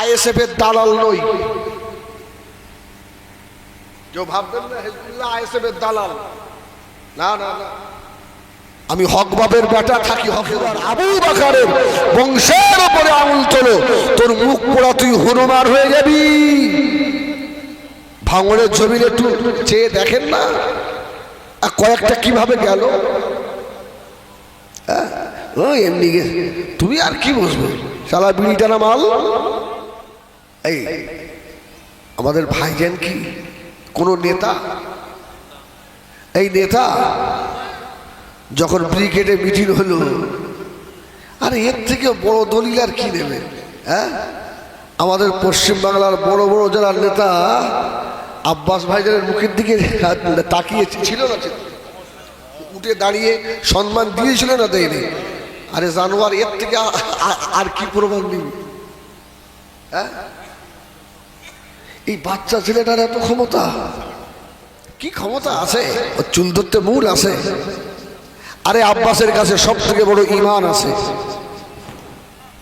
ISF এর দালাল নই। যে ভাববেন না হিজবুল্লাহ আইএসএফ এর দালাল, না না না, আমি হকবাবের বেটা, থাকি হকের। আবু বকরের বংশের উপরে আঙুল তোলো, তোর মুখ পোড়া, তুই হনুমান হয়ে যাবি। ভাঙড়ের জমিনে একটু চেয়ে দেখেন না কয়েকটা কিভাবে গেল। এমনি তুমি আর কি বুঝবে, শালা বিড়ি টানা মাল। এই আমাদের ভাইজান কি কোন নেতা? এই নেতা যখন ব্রিগেডে মিটিং হলো, আরে এর থেকে বড় দলিল আর কি নেবে? হ্যাঁ, আমাদের পশ্চিমবাংলার বড় বড় যারা নেতা আব্বাস ভাইজানের মুখের দিকে তাকিয়ে ছিল না, উঠে দাঁড়িয়ে সম্মান দিয়েছিল না, দেয়নি। আরে জানোয়ার, এর থেকে আর কি প্রমাণ দিবি? হ্যাঁ, এই বাচ্চা ছেলেটার এত ক্ষমতা, কি ক্ষমতা আছে? ও চুল ধরতে মূল আছে। আরে আব্বাসের কাছে সব থেকে বড় ঈমান আছে,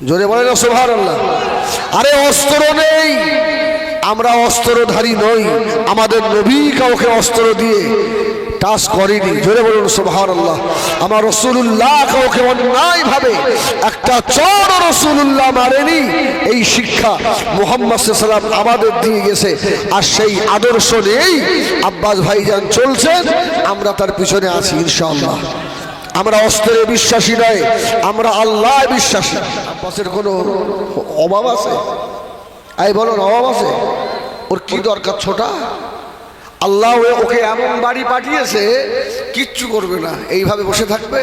জোরে বলে না সুবহানাল্লাহ। আরে অস্ত্র নেই, আমরা অস্ত্রধারী নই, আমাদের নবী কাউকে অস্ত্র দিয়ে টাচ করেনি, জোরে বলুন সুবহানাল্লাহ। আমার রাসূলুল্লাহ কাউকে অন্যায় ভাবে একটা চড় রাসূলুল্লাহ মারেনি। এই শিক্ষা মুহাম্মদ সাল্লাল্লাহু আলাইহি ওয়াসাল্লাম আমাদের দিয়ে গেছে, আর সেই আদর্শ নিয়েই আব্বাস ভাইজান চলছেন, আমরা তার পিছনে আছি ইনশাআল্লাহ। আমরা অস্ত্রে বিশ্বাসী নয়, আমরা আল্লাহ বিশ্বাসী। আব্বাসের কোনো অভাব আছে? এই বলুন, অভাব আছে? ওর কি দরকার? ছোটা আল্লাহ ওকে এমন বাড়ি পাঠিয়েছে, কিচ্ছু করবে না, এইভাবে বসে থাকবে,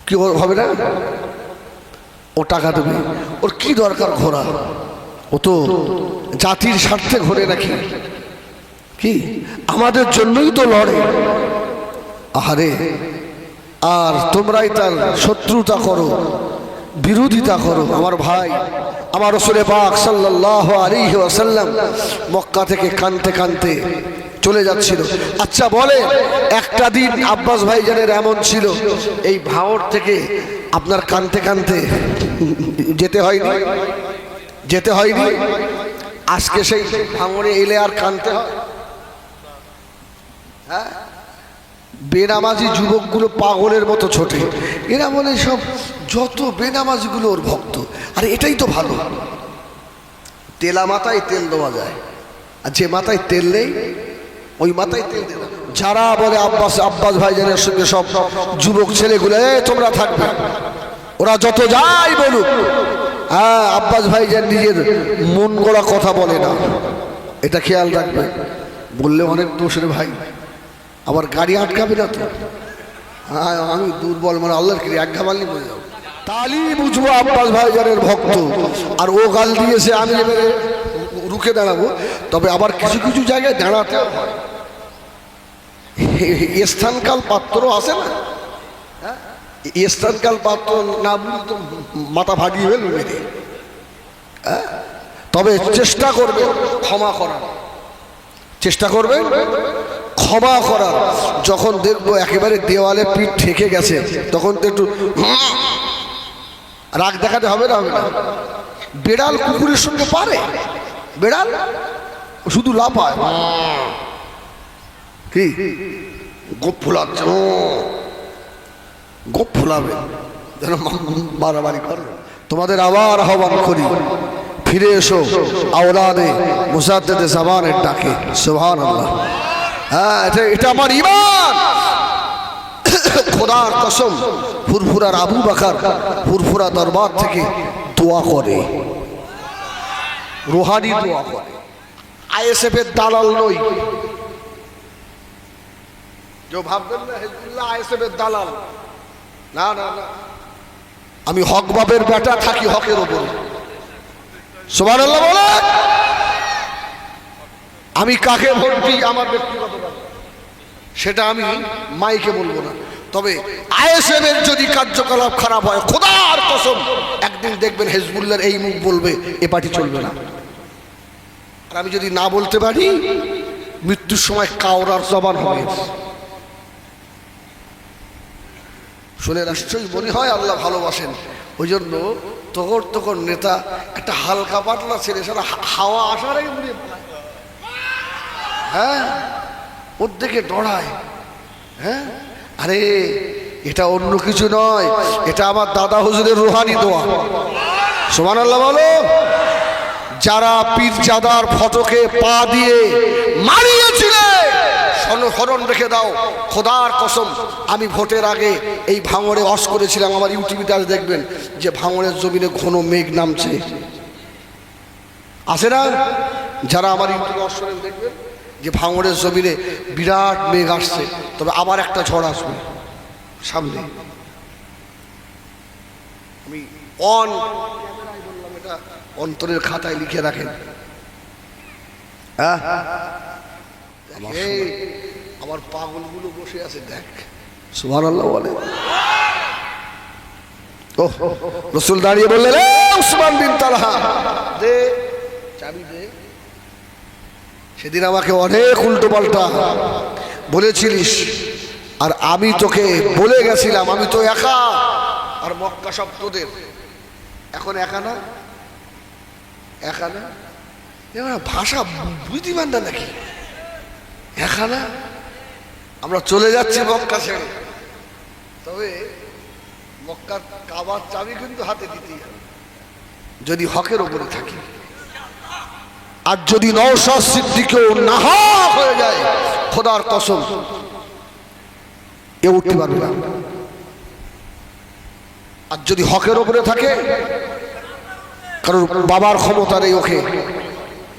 কি হবে না? ও টাকা দেবে, ওর কি দরকার ঘোরা? ও তো জাতির স্বার্থে ঘোরে নাকি? কি আমাদের জন্যই তো লড়ে। আহারে, আর তোমরাই তার শত্রুতা করো, বিরোধিতা করো। আমার ভাই, আমার রাসূল পাক সাল্লাল্লাহু আলাইহি ওয়াসাল্লাম মক্কা থেকে কানতে কানতে চলে যাচ্ছিল। আচ্ছা বলে, একটা দিন আব্বাস ভাইজানের এমন ছিল, এই ভাঙড় থেকে আপনার কানতে কানতে যেতে হয়নি, যেতে হয়নি। আজকে সেই ভাঙড়ে এলে আর কানতে হয়? হ্যাঁ, বেনামাজি যুবকগুলো পাগলের মতো ছোটে, এরা বলে সব যত বেনামাজিগুলো ওর ভক্ত। আরে এটাই তো ভালো, তেলা মাথায় তেল দেওয়া যায়, আর যে মাথায় তেল নেই ওই মাথায় তেল দেওয়া। যারা বলে আব্বাস ভাইজানের সঙ্গে সব যুবক ছেলেগুলো তোমরা থাকবে, ওরা যত যাই বলুক, হ্যাঁ, আব্বাস ভাইজান নিজের মন গড়া কথা বলে না, এটা খেয়াল রাখবে। বললে অনেক দোষের ভাই, আবার গাড়ি আটকাবে না তো। হ্যাঁ, আমি দুর্বল, মানে আল্লাহর কি এক ঘামালি বলে যাবো, তালি বুঝবো আব্বাস ভাইজানের ভক্ত। আর ও গাল দিয়েছে, আমি এবারে রুখে দাঁড়াবো। তবে আবার কিছু কিছু জায়গায় দাঁড়াতে হয়, স্থানকাল পাত্র আছে না? হ্যাঁ, স্থানকাল পাত্র না বুঝলে তো মাথা ফাটিয়ে ফেলবে মেরে। হ্যাঁ, তবে চেষ্টা করবে ক্ষমা করার, চেষ্টা করবে ক্ষমা করার। যখন দেখবো একেবারে দেওয়ালে পিঠ ঠেকে গেছে, তখন তো একটু রাগ দেখাতে হবে না? হবে না? বেড়াল কুকুরের সঙ্গে পারে? বেড়াল শুধু লাফায়, কি গোপ ফুলাচ্ছে, গোপ ফুলাবে যেন বাড়াবাড়ি করে। তোমাদের আবার আহ্বান করি, ফিরে এসো আওলাদে মুজাদ্দেদে জামানের ডাকে। সুবহানাল্লাহ। হ্যাঁ, এটা আমার ঈমান। খোদার কসম, ফুরফুরার আবু বকর ফুরফুরা দরবার থেকে দোয়া করে, রুহানি দোয়া করে। আইএসএফ এর দালাল নই। যে ভাববেন না হিজবুল্লাহ আইএসএফ এর দালাল, না না না, আমি হকবাবের বেটা, থাকি হকের ওপরে। সুবহানাল্লাহ বলে। আমি কাকে ভোট দিই আমার ব্যক্তিগত ব্যাপার, সেটা আমি মাইকে বলবো না। তবে আইএসএফ এর যদি কার্যকলাপ খারাপ হয়, খোদার কসম একদিন দেখবেন হিজবুল্লাহর এই মুখ বলবে এ পার্টি চলবে না। আর আমি যদি না বলতে পারি, মৃত্যুর সময় কাওরার জবান হবে। শুনে নিশ্চয়ই মনে হয় আল্লাহ ভালোবাসেন। ওই জন্য তখন নেতা একটা হালকা পাতলা ছেলে, সারা হাওয়া আসার আগে উড়ে পালায়, হ্যাঁ, ওর দিকে ডরায়। হ্যাঁ, আরে এটা অন্য কিছু নয়, এটা আমার দাদা হুজুরের রুহানি দোয়া। সুবহানাল্লাহ বলো। যারা পীরজাদার ফটোকে পা দিয়ে মারিয়েছিলে, স্মরণ রেখে দাও, খোদার কসম, আমি ভোটের আগে এই ভাঙড়ে অস করেছিলাম। আমার ইউটিউবে আজ দেখবেন যে ভাঙড়ের জমিনে ঘন মেঘ নামছে, আছে না? যারা আমার ইউটিউবে অস করেন দেখবেন যে ভাঙড়ের জমিনে বিরাট মেঘ আসছে, তবে আবার একটা ঝড় আসবে সামনে। আমি এটা অন্তরের খাতায় লিখে রাখেন। হ্যাঁ, আমার পাগলগুলো বসে আছে, দেখ। সুবহানাল্লাহ বলে। ও রাসূল দাঁড়িয়ে বললেন, উসমান বিন তালহা দে চাবি দে। সেদিন আমাকে অনেক উল্টো পাল্টা বলেছিলিস, আর আমি তোকে বলে গেছিলাম আমি তো একা, আর মক্কা সব তোদের। এখন একা না, একা না, ভাষা বুঝিবেন না নাকি? একা না, আমরা চলে যাচ্ছি মক্কা ছেড়ে, তবে মক্কার কাবার চাবি কিন্তু হাতে দিতেই হবে যদি হকের উপরে থাকি। আর যদি নওশাদ সিদ্দিকও নাহক হয়ে যায়, খোদার কসম এ উঠতে পারবে না। আর যদি হকের উপরে থাকে, কারণ বাবার ক্ষমতা নেই ওকে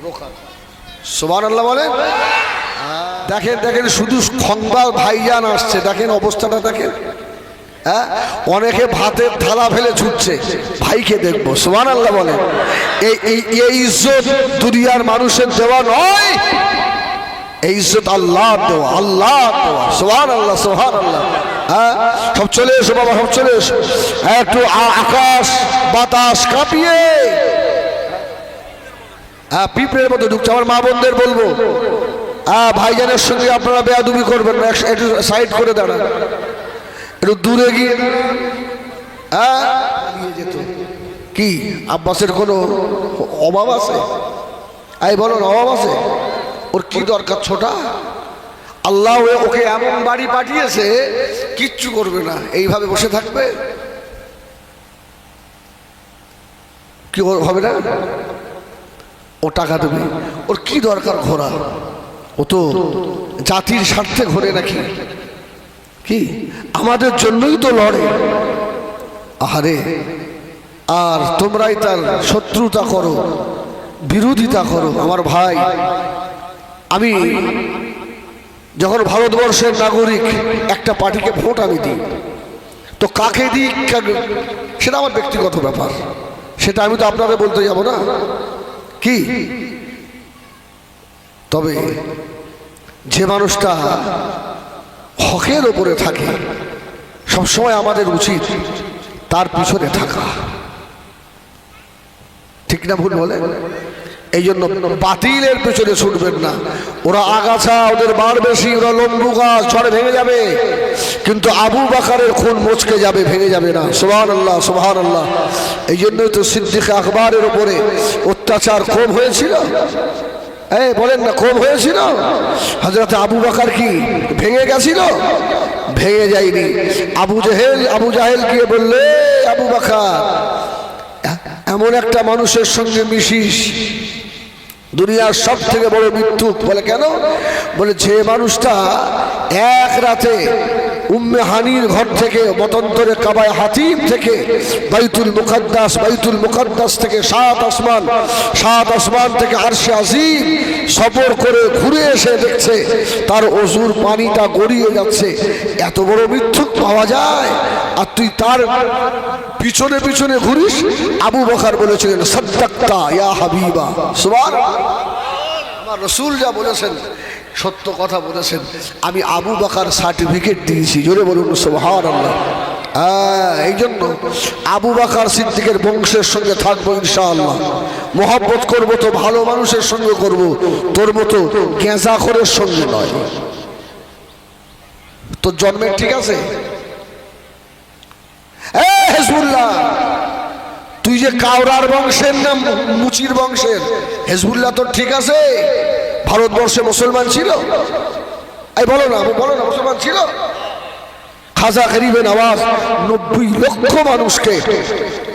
রোখার। সুবহানাল্লাহ বলেন। দেখেন দেখেন, শুধু খংবাল ভাইজান আসছে, দেখেন অবস্থাটা দেখেন। হ্যাঁ, অনেকে ভাতের থালা ফেলে ছুটছে, ভাইকে দেখবো। সুবহানাল্লাহ বলেন। এই ইজ্জত দুনিয়ার মানুষের দেওয়া নয়, এই ইজ্জত আল্লাহ দেওয়া, আল্লাহ দেওয়া। সুবহানাল্লাহ, সুবহানাল্লাহ। হ্যাঁ, সব চলে এসো বাবা, সব চলে এসো। একটু আকাশ বাতাস কাঁপিয়ে, হ্যাঁ, পিঁপড়ের মতো ঢুকছে। আমার মা বোনদের বলবো, ভাইজানের সঙ্গে আপনারা বেয়াদবি করবেন না, একটু সাইড করে দাঁড়ান, একটু দূরে গিয়ে যেত। কি আব্বাসের কোনো অভাব আছে? এই বলুন, অভাব আছে? ওর কি দরকার? ছোটা আল্লাহ ওকে এমন বাড়ি পাঠিয়েছে, কিচ্ছু করবে না, এইভাবে বসে থাকবে, কি হবে না? ও টাকা দেবে, ওর কি দরকার ঘোরা? ও তো জাতির স্বার্থে ঘোরে নাকি? কি আমাদের জন্যই তো লড়ে। আহারে, আর তোমরাই তার শত্রুতা করো, বিরোধিতা করো। আমার ভাই, আমি যখন ভারতবর্ষের নাগরিক, একটা পার্টিকে ভোট আমি দিই, তো কাকে দিই সেটা আমার ব্যক্তিগত ব্যাপার, সেটা আমি তো আপনাদের বলতে যাব না। কি তবে যে মানুষটা হকের ওপরে থাকে, সবসময় আমাদের উচিত তার পিছনে থাকা, ঠিক না ভুল বলে? এই জন্য বাতিলের পেছনে ছুটবেন না। ওরা আগাছা, ওদের বার বেশি, ওরা লম্বু গাছ, ঝড়ে ভেঙে যাবে, কিন্তু আবু বকরের খুন মুচকে যাবে, ভেঙে যাবে না। সুবহানাল্লাহ, সুবহানাল্লাহ। এই জন্যই তো সিদ্দিক আকবরের উপরে অত্যাচার কম হয়েছিল। এই বলেন না, কম হয়েছিল? হযরত আবু বকর কি ভেঙে গেছিল? ভেঙে যায়নি। আবু জাহেল গিয়ে বললে, আবু বকর এমন একটা মানুষের সঙ্গে মিশিস, দুনিয়ার সব থেকে বড় মৃত্যু। বলে কেন? বলে যে মানুষটা এক রাতে উম্মে হানির ঘর থেকে, মতান্তরে কাবায় হাতিম থেকে বাইতুল মুকাদ্দাস থেকে সাত আসমান থেকে আরশে আজিম সফর করে ঘুরে এসে দেখছে তার অজুর পানিটা গড়িয়ে যাচ্ছে। এত বড় মৃত্যু পাওয়া যায়, আর তুই তার পিছনে পিছনে ঘুরিস? আবু বকর বলেছিলেন, সাদ্দাক্তা ইয়া হাবিবা। সুবহানাল্লাহ। আমার রাসূল যা বলেছেন সত্য কথা বলেছেন। আমি আবু বকর সার্টিফিকেট দিয়েছি, জোরে বলুন সুবহানাল্লাহ। এই জন্য আবু বকর সিদ্দিকের বংশের সঙ্গে থাকবো ইনশাআল্লাহ। মহব্বত করবো তো ভালো মানুষের সঙ্গে করব, তোর মতো গেঁজাখোরের সঙ্গে নয়। তোর জন্মের ঠিক আছে? হেজবুল্লাহ, তুই যে কাওরার বংশের না মুচির বংশের? হেজবুল্লাহ তো ঠিক আছে, ভারতবর্ষে মুসলমান ছিল? এই বলো না, বলো না, মুসলমান ছিল? খাজা গরিবে নওয়াজ 90 লক্ষ মানুষকে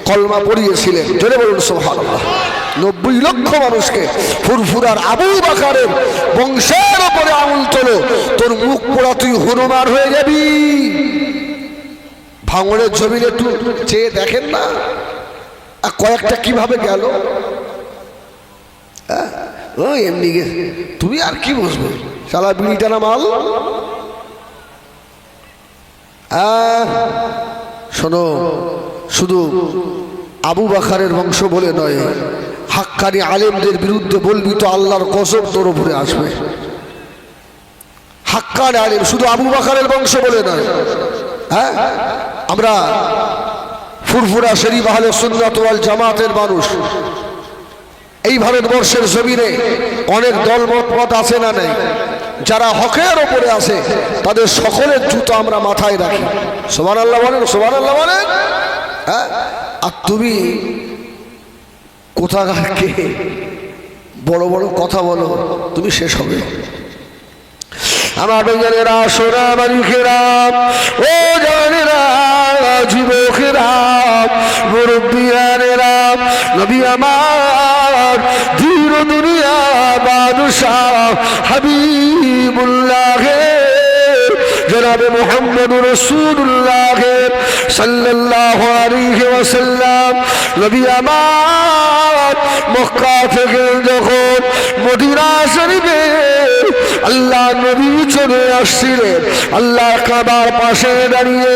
কলমা পড়িয়েছিলেন, জোরে বলুন সুবহানাল্লাহ। 90 লক্ষ মানুষকে। ফুরফুরার আবু বকরের বংশের উপরে আঙুল তোলো, তোর মুখ পোড়া, তুই হনুমান হয়ে যাবি। ভাঙড়ের জমিনে একটু চেয়ে দেখেন না কয়েকটা কিভাবে গেল। এমনি তুমি আর কি বুঝবে, শালা বিড়ি টানা মাল। শোনো, শুধু আবু বকরের বংশ বলে নয়, হাক্কানি আলেমদের বিরুদ্ধে বলবি তো আল্লাহর গজব তোর উপরে আসবে। হাক্কানি আলেম শুধু আবু বকরের বংশ বলে নয়। হ্যাঁ, আমরা ফুরফুরা শরীফ আহলে সুন্নাত ওয়াল জামাতের মানুষ। এই ভারতবর্ষের জমিনে অনেক দলমত আছে না নেই, যারা হকের ওপরে আছে তাদের সকলের জুতো আমরা মাথায় রাখি। সুবহানাল্লাহ বলেন, সুবহানাল্লাহ বলেন। হ্যাঁ, আর তুমি কোথাকার কে বড় বড় কথা বলো, তুমি শেষ হবে। আমার বেজানেরা, সোনা মালিকেরা, ও জানেরা, যুবকেরা, মুরব্বিয়ানেরা, নবী আমার ধীর দুনিয়া বাদশাহ হাবিবুল্লাহ জনাবে মুহাম্মদুর রাসূলুল্লাহ সাল্লাল্লাহু আলাইহি ওয়াসাল্লাম নবী আমার মক্কা থেকে যখন মদিনা শরীফে আল্লাহ নবী চলে আসছিলেন, আল্লাহ কাবার পাশে দাঁড়িয়ে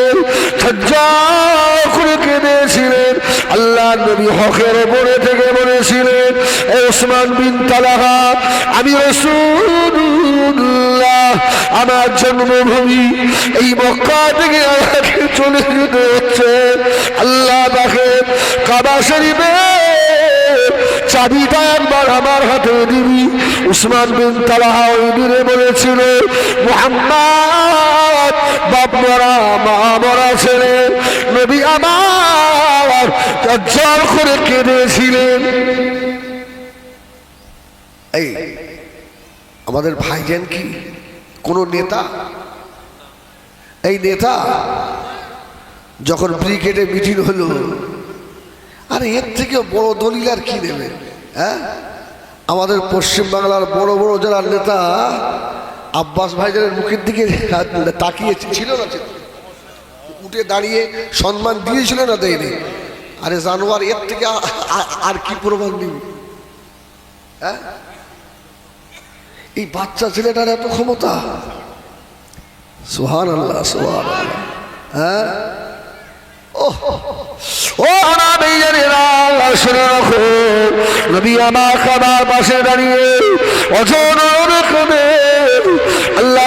ঝরঝর করে কেঁদেছিলেন। আল্লাহ নবী হকের উপরে থেকে বলেছিলেন, এ ওসমান বিন তালহা, আমি রাসূলুল্লাহ, আমার জন্মভূমি এই মক্কা থেকে আমাকে চলে যেতে হচ্ছে। আল্লাহ তাকে কাবা শরীফে চাবিটা একবার আমার হাতে দিবি। উসমান বিন তালহা ওই দিনে বলেছিল, মুহাম্মদ বাপ মরা মা মরা ছেলে, নবী আমার জল করে কেঁদেছিলেন। এই আমাদের ভাইজান কি কোন নেতা? এই নেতা যখন ব্রিগেডে মিটিং হলো, আরে এর থেকে বড় দলিল আর কি দেবে? হ্যাঁ, আমাদের পশ্চিমবাংলার বড় বড় যারা নেতা আব্বাস ভাইজানের মুখের দিকে তাকিয়ে ছিল না, উঠে দাঁড়িয়ে সম্মান দিয়েছিল না, দেয়নি? আরে জানোয়ার, এর থেকে আর কি প্রমাণ দিবি? হ্যাঁ, এই বাচ্চা ছেলেটার এত ক্ষমতা! সুবহানাল্লাহ, সুবহানাল্লাহ। হ্যাঁ, ও নবী আমার কাবার পাশে দাঁড়িয়ে আল্লাহ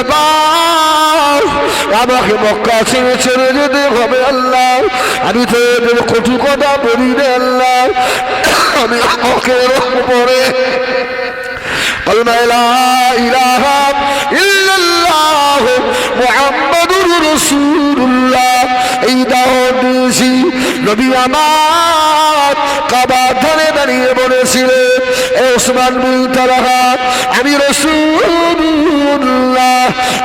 আমাকে মক্কা ছেড়ে ছেড়ে যেতে হবে আল্লাহ, আমি তো এদের কটু কথা বলি রে আল্লাহ, আমি হকের উপরে কলমা লা ইলাহা ইল্লাল্লাহ মুহাম্মাদুর রাসূলুল্লাহ এই দাওয়াত দিয়েছি। নবী আমার কাবা ধরে দাঁড়িয়ে বলেছিলেন, এ ওসমান বিন তালহা, আমি রাসূলুল্লাহ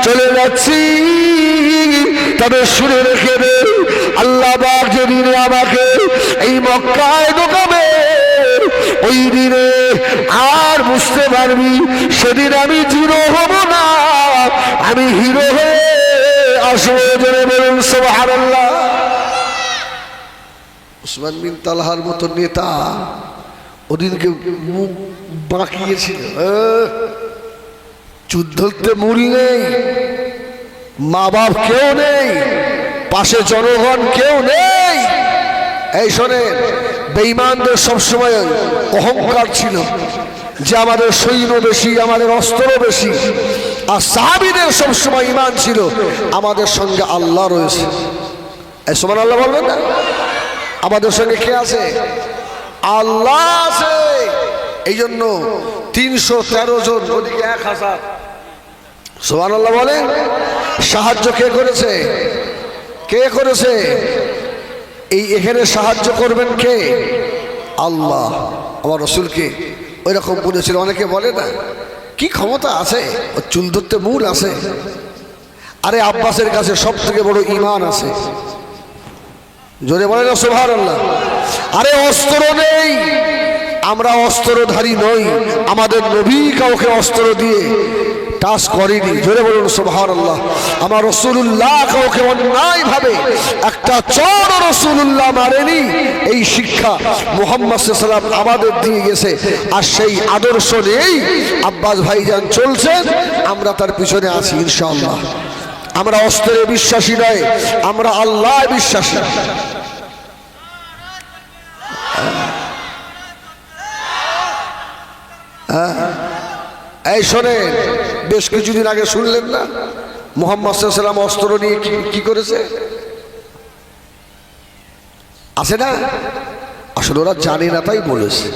চলে যাচ্ছি, তবে শুনে রেখে দে, আল্লাহ পাক যেদিন আমাকে এই মক্কায় ঢোকাবে ওই দিনে আর বুঝতে পারবি সেদিন আমি জিরো হব না, আমি হিরো হয়ে আসবো। জোরে বলুন সুবহানাল্লাহ। ওসমান বিন তালহার মতো নেতা ওদিনকে মুখ বাঁকিয়েছিল। যুদ্ধতে মুড়ি নেই, মা বাপ কেউ নেই, পাশে জনগণ কেউ নেই। এই শোনেন, বেঈমানদের সবসময় অহংকার ছিল যে আমাদের সৈন্য বেশি, আমাদের অস্ত্র বেশি, আর সাহাবীদের সবসময় ঈমান ছিল আমাদের সঙ্গে আল্লাহ রয়েছে। এই সুবহানাল্লাহ বলবেন না? আমাদের সঙ্গে কে আছে? আল্লাহ আছে। এই জন্য 313 জন, ওদিকে 1000। সুবহানাল্লাহ বলেন। সাহায্য কে করেছে? কে করেছে? এখানে সাহায্য করবেন কে? আল্লাহ। আমার রসুলকে ওই রকম বলেছিল। অনেকে বলে না কি ক্ষমতা আছে, ও চুল ধরতে মূল আছে। আরে আব্বাসের কাছে সব থেকে বড় ঈমান আছে। জোরে বলে না সুবহানাল্লাহ। আরে অস্ত্র নেই, আমরা অস্ত্রধারী নই, আমাদের নবী কাউকে অস্ত্র দিয়ে টাচ করেনি। জোরে বলুন সুবহানাল্লাহ। আমার রাসূলুল্লাহ কাউকে অন্যায় ভাবে একটা চর রাসূলুল্লাহ মারেনি। এই শিক্ষা মুহাম্মদ সাল্লাল্লাহু আলাইহি ওয়াসাল্লাম আমাদের দিয়ে গেছে। আর সেই আদর্শ নিয়েই আব্বাস ভাইজান চলছেন, আমরা তার পিছনে আছি ইনশাআল্লাহ। আমরা অস্ত্রে বিশ্বাসী নয়, আমরা আল্লাহ বিশ্বাসী। এই শোনেন, বেশ কিছুদিন আগে শুনলেন না মুহাম্মদ সাল্লাল্লাহু আলাইহি ওয়াসাল্লাম অস্ত্র নিয়ে কি করেছে? আছে না? আসলে ওরা জানে না তাই বলেছে,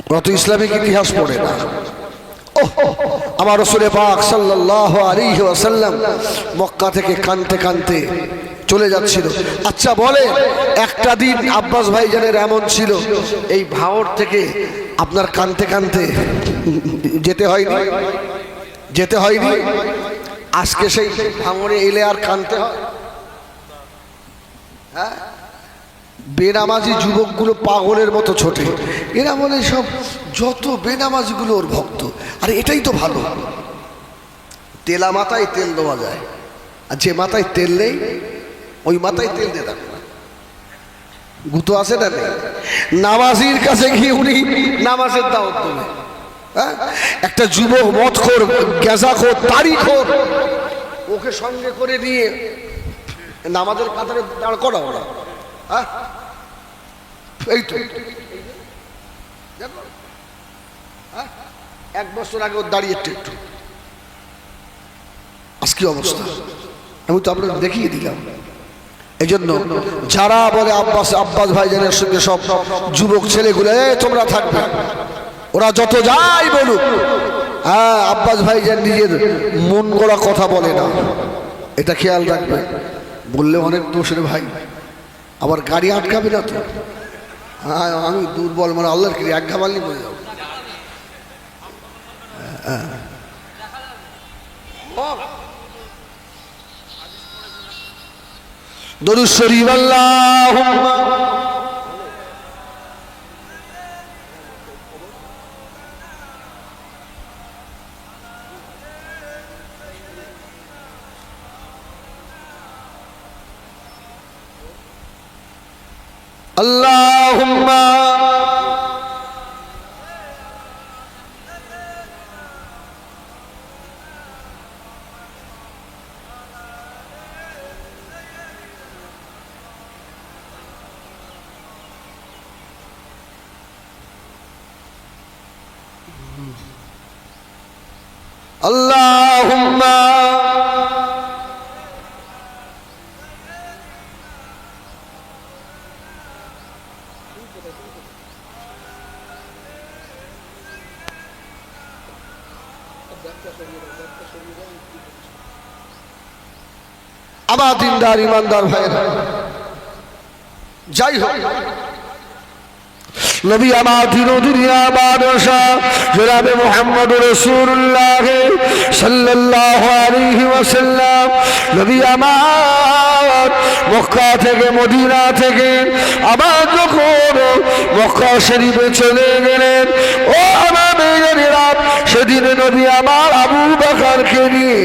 ওরা তো ইসলামিক ইতিহাস পড়ে না। আমার রাসূল পাক সাল্লাল্লাহু আলাইহি ওয়াসাল্লাম মক্কা থেকে কানতে কানতে চলে যাচ্ছিল। আচ্ছা বলে, একটা দিন আব্বাস ভাইজানের এমন ছিল এই ভাঁড় থেকে আপনার কানতে কানতে যেতে হয়নি। আজকে সেই ভাঙড়ে এলে আর কানতে হয়? হ্যাঁ, বেনামাজি যুবকগুলো পাগলের মতো ছোটে। এরা বলে সব যত বেনামাজিগুলো ওর ভক্ত। আর এটাই তো ভালো, তেলা মাথায় তেল দেওয়া যায়, আর যে মাথায় তেল নেই ওই মাথায় তেল দিয়ে থাকবে। গুতো আছে না নেই? নামাজির কাছে গিয়ে উনি নামাজের দাওয়াত দেবে। হ্যাঁ, একটা যুবক মদখোর, গেজাখোর, তারিখোর, ওকে সঙ্গে করে নিয়ে নামাজের কাতারে দাঁড় করা ওরা। হ্যাঁ, এই তো এক বছর আগে ওর দাঁড়িয়ে একটু আজ কি অবস্থা আমি তো আপনাকে দেখিয়ে দিলাম। এই জন্য যারা বলে আব্বাস ভাইজানের সঙ্গে সব যুবক ছেলেগুলো তোমরা থাকবে, ওরা যত যাই বলুক, হ্যাঁ আব্বাস ভাইজান নিজের মন গড়া কথা বলে না, এটা খেয়াল রাখবে। বললে অনেক দোষের ভাই, আবার গাড়ি আটকাবে না তো। হ্যাঁ, আমি দুর্বল, মানে আল্লাহর কি এক ঘামালি বলে যাবো। দরুদ শরীফ আল্লাহুম্মা আল্লাহুম্মা আল্লাহুম্মা আমার দিনদার ইমানদার ভাইরা, যাই হোক, নবী আমার দিন দুনিয়া বাদশাহ জনাবে মুহাম্মদ রাসূলুল্লাহ সাল্লাল্লাহু আলাইহি ওয়াসাল্লাম, নবী আমার মক্কা থেকে মদিনা থেকে আবার যখন মক্কা শরীফে চলে গেলেন, ও আমার মেয়েরা, সেদিন নবী আমার আবু বকরকে নিয়ে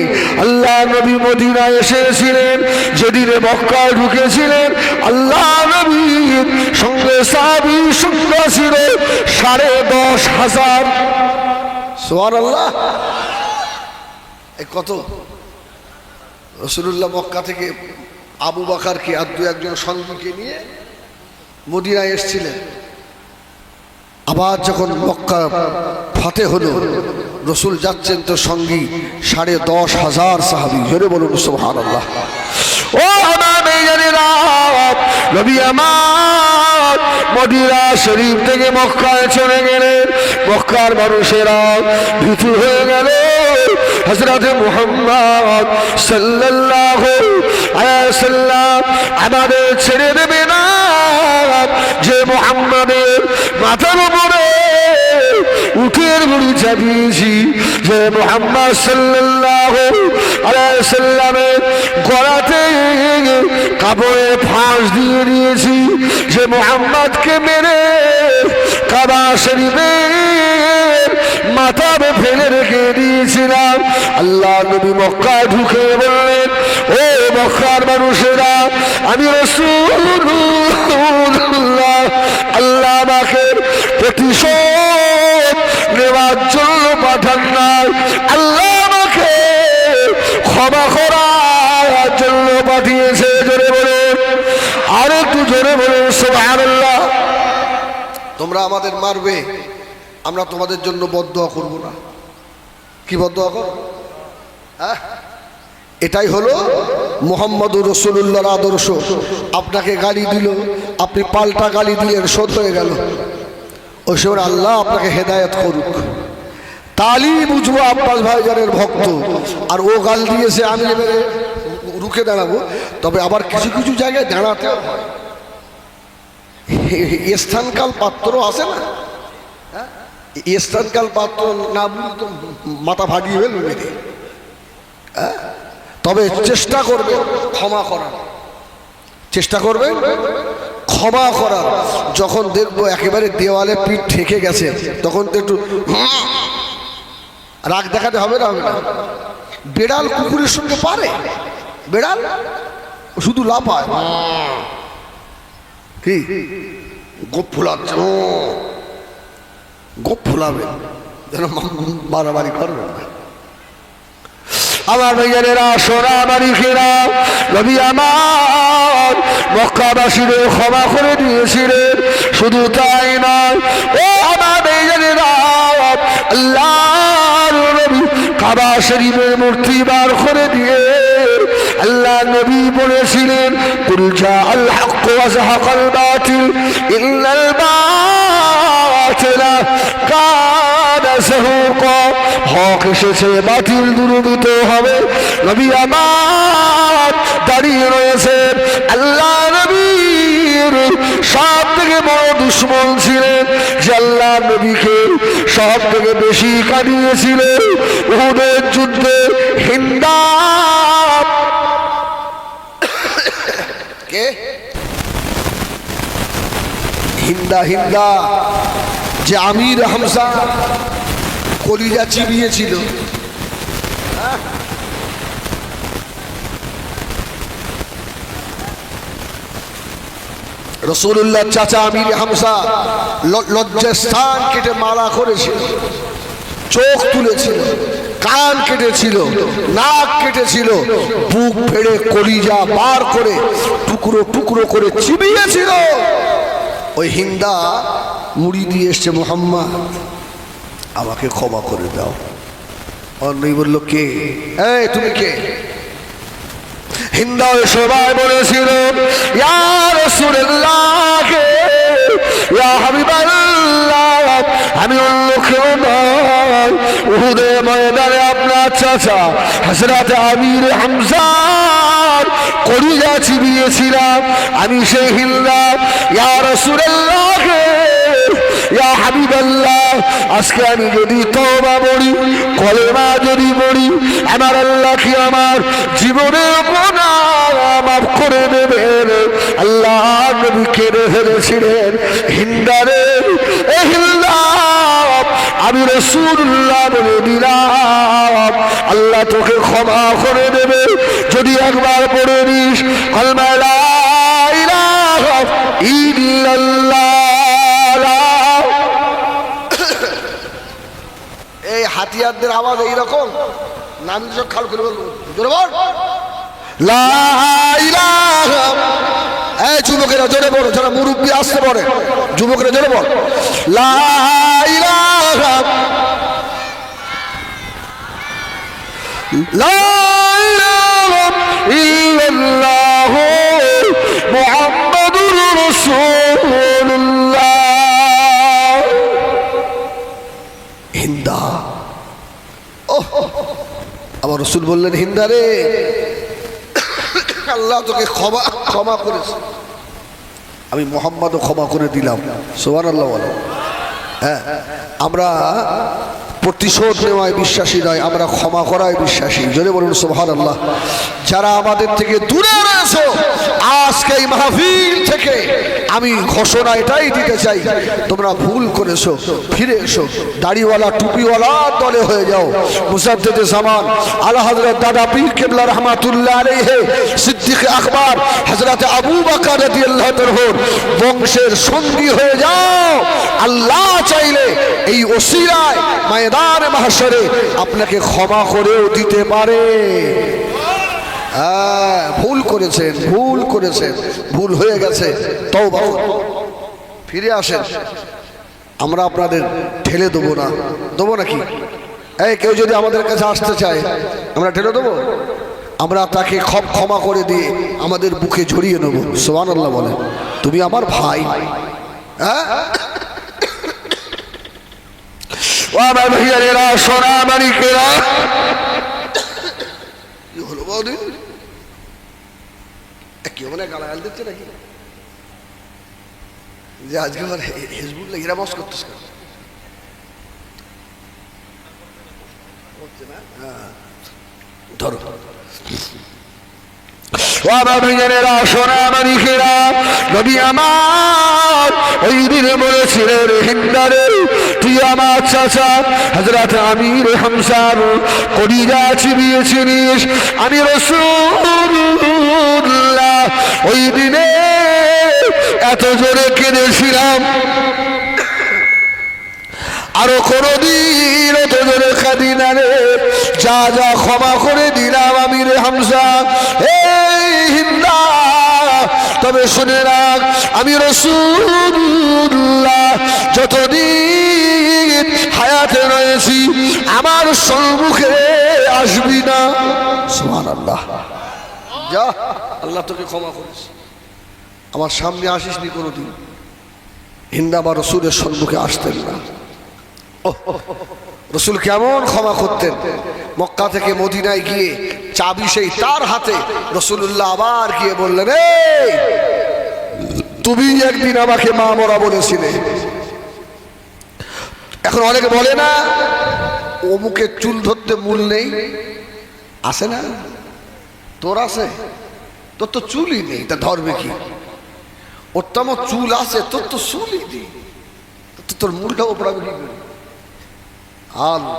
আল্লাহ নবী মদিনায় এসেছিলেন। যেদিনে মক্কায় ঢুকেছিলেন, আল্লাহ নবীর সঙ্গে সাহাবী সংখ্যা ছিল 10,500। সুবহানাল্লাহ। এই কত রাসূলুল্লাহ মক্কা থেকে আবু বকরকে আর দু একজন সঙ্গীকে নিয়ে মদিনায় এসেছিলেন। আবার যখন মক্কা ফাতে হলো, রসুল যাচ্ছেন তো সঙ্গী 10,500 সাহাবী। জোরে বলুন সুবহানাল্লাহ। ও আমার মেয়েরা, নবী আমার মদিনা শরীফ থেকে মক্কায় চলে গেলেন। মক্কার মানুষেরা ভীতু হয়ে গেল, হযরত মুহাম্মদ সাল্লাল্লাহু আলাইহি ওয়াসাল্লাম আমাদের ছেড়ে দেবে না, যে মুহাম্মাদের মাথার উপরে উটের বুড়ি চাপিয়েছি, যে মুহাম্মদ সাল্লাল্লাহু আলাইহি ওয়াসাল্লামের গলাতে কাপড়ে ফাঁস দিয়ে দিয়েছি, যে মুহাম্মদকে মেরে কাবা শরীফের মাথায় ফেলে রেখে দিয়েছিলাম। আল্লাহ নবী মক্কায় ঢুকে বললেন, ও মক্কার মানুষেরা, আমি রাসূলুল্লাহ, আল্লাহ আমাকে প্রতিশোধ নেওয়ার জন্য পাঠান নাই, আল্লাহ আমাকে ক্ষমা করার জন্য পাঠিয়েছে। জোরে বলুন, আর একটু জোরে বলুন সুবহানাল্লাহ। তোমরা আমাদের মারবে, আমরা তোমাদের জন্য বদদোয়া করব না। কি বদদোয়া করব? হ্যাঁ, এটাই হলো মুহাম্মদুর রাসূলুল্লাহর আদর্শ। আপনাকে গালি দিল, আপনি পাল্টা গালি দিলেন, শোধ হয়ে গেল। ওই সময় আল্লাহ আপনাকে হেদায়েত করুক। তালি বুঝবো আব্বাস ভাইজানের ভক্ত, আর ও গাল দিয়েছে আমি এবারে রুখে দাঁড়াবো। তবে আবার কিছু কিছু জায়গায় দাঁড়াতে হয়, স্থানকাল পাত্র আছে না, স্থানকাল পাত্র না বুঝি তো মাথা ভাগিয়ে ফেলবে মেরে। তবে চেষ্টা করবে ক্ষমা করার, চেষ্টা করবে ক্ষমা করার। যখন দেখবো একেবারে দেওয়ালে পিঠ ঠেকে গেছে, তখন তো একটু রাগ দেখাতে হবে না, হবে না? বেড়াল কুকুরের সঙ্গে পারে? বেড়াল শুধু লাফায়, কি গোপ ফুলাচ্ছে, গোপ ফুলাবে যেন মারামারি করবে। আমার ভাইয়েরা, সোনা মালিকেরা, নবী আমার মক্কাবাসীদের ক্ষমা করে দিয়েছিলেন। শুধু তাই নয়, ও আমার ভাইয়েরা, আল্লাহর নবী কাবা শরীফের মূর্তি বার করে দিয়ে আল্লাহ নবী বলেছিলেন, কুল জাআল হক ওয়া যাহাকাল বাতিল ইল্লাল বাতিলা কানা যাহুকা। হক এসেছে, বাতিল দূরীভূত হবে। নবী আমার দাঁড়িয়ে রয়েছেন। আল্লাহ নবীর সব থেকে বড় দুশমন ছিলেন, যে আল্লাহ নবীকে সব থেকে বেশি কাঁদিয়েছিলেন উহুদের যুদ্ধে হিন্দা। কে? হিন্দা। হিন্দা যে আমির হামজা কলিজা চিবিয়েছিল। রাসূলুল্লাহ চাচা আমির হামজা লজ্জাস্থান কেটে মালা করেছিল, চোখ তুলেছিল, কান কেটেছিল, নাক কেটেছিল, বুক ফেড়ে কলিজা বার করে টুকরো টুকরো করে চিবিয়েছিল। ওই হিন্দা মুড়ি দিয়ে এসছে, মুহাম্মদ আমাকে ক্ষমা করে দাও। অন্যই বলল, কে? এই তুমি কে? হিন্দা সবাই বলেছিল, ইয়া রাসূলুল্লাহ, ইয়া হাবিবাল্লাহ, আমি অন্য কেউ নয়, উহুদের ময়দানে আপনার চাচা হযরত আমির হামজার কলিজা চিবিয়েছিলাম, আমি সেই হিন্দা। ইয়া রাসূলুল্লাহ, ইয়া হাবিবাল্লাহ, আজকে আমি যদি তওবা পড়ি, কলেমা যদি পড়ি, আমার আল্লাহ কি আমার জীবনের গুনাহ মাফ করে দেবেন? আল্লাহ নবী কেঁদে ফেলেছিলেন, হিন্দারে, এ হিন্দা, আমি রাসূলুল্লাহ বলে দিলাম, আল্লাহ তোকে ক্ষমা করে দেবে যদি একবার পড়ে নিস কালেমা লা ইলাহা ইল্লাল্লাহ। এই হাতিয়ারদের আওয়াজ এইরকম, নাম সব খাল করে বলবো, জোরে বল লা ইলাহা। এই যুবকেরা জোরে বলো, যারা মুরব্বী আসতে পারে, যুবকেরা জোরে বল লা ইলাহা, লা ইলাহা ইল্লাল্লাহ মুহাম্মাদুর রাসূলুল্লাহ। হিন্দা, রসুল বললেন হিন্দারে আল্লাহ তোকে ক্ষমা করেছে, আমি মোহাম্মদও ক্ষমা করে দিলাম। সুবহানাল্লাহ বলো। হ্যাঁ, আমরা প্রতিশোধ নেওয়ায় বিশ্বাসী নয়, আমরা ক্ষমা করায় বিশ্বাসী। যদি বলুন সুবহানাল্লাহ। যারা আমাদের থেকে দূরে রয়েছে আজকে এই মাহফিল থেকে আমি ঘোষণা এটাই দিতে চাই, তোমরা ভুল করেছো, ফিরে এসো, দাড়িওয়ালা টুপিওয়ালা দলে হয়ে যাও। মুজাদ্দিদে জামান আলা হযরত দাদা পীর কিবলা রাহমাতুল্লাহ আলাইহি সিদ্দিক আকবর হযরত আবু বকর রাদিয়াল্লাহু তাআলার বংশের সঙ্গী হয়ে যাও। আল্লাহ চাইলে এই ওসিলায় ময়দানে মাহশরে আপনাকে ক্ষমা করেও দিতে পারে। ভুল করেছেন, ভুল করেছেন, ভুল হয়ে গেছে, তওবা ফিরে আসেন। আমরা আপনাদের ঠেলে দেবো না, দেবো নাকি? এই কেউ যদি আমাদের কাছে আসতে চায় আমরা ঠেলে দেবো? আমরা তাকে ক্ষমা করে দিয়ে আমাদের বুকে জড়িয়ে নেবো। সুবহানাল্লাহ বলেন। তুমি আমার ভাই। হ্যাঁ, ও আমার ভাইয়েরা, সোনা মানিকেরা, কি হলো বৌদি? কেউ মানে গালাগাল দিচ্ছে নাকি যে আজকে আমার হিজবুল্লাহ এরা মস করতেছে ধরো। ও আমার ভাইয়েরা, সোনা মানিকেরা, নবী আমার ওই দিনে বলেছিলেন হিন্দারে তুই আমার চাচা হযরত আমির হামজার কলিজা চিবিয়েছিলিস। আমি রাসূলুল্লাহ ওই দিনে এত জোরে কেঁদেছিলাম, আরো কোনদিন এত জোরে কাঁদি না রে। যা যা ক্ষমা করে দিলাম আমির হামজা। এই হিন্দা, তবে শুনে রাখ আমি রাসূলুল্লাহ যতদিন হায়াতে রয়েছি আমার সম্মুখে আসবি না। সুবহানাল্লাহ। যা, আল্লাহ তোকে ক্ষমা করেছে, আমার সামনে আসিস নি কোনোদিন। হিন্দা বা রসুলের সম্মুখে আসতেন না। রসুল কেমন ক্ষমা করতেন। মক্কা থেকে মদিনায় গিয়ে চাবি সেই তার হাতে, রসুল্লাহ আবার গিয়ে বললেন এই তুমি একদিন আমাকে মা মরা বলেছিলে। এখন অনেকে বলে না অমুকে চুল ধরতে মূল নেই, আসে না? তোর আছে? তোর তো চুলই নেই, তা ধরবে কি? ওর তো আমার চুল আছে, তোর তো চুলই নেই, তোর মূলটা ওপরাবে কি করে? আল্লাহ,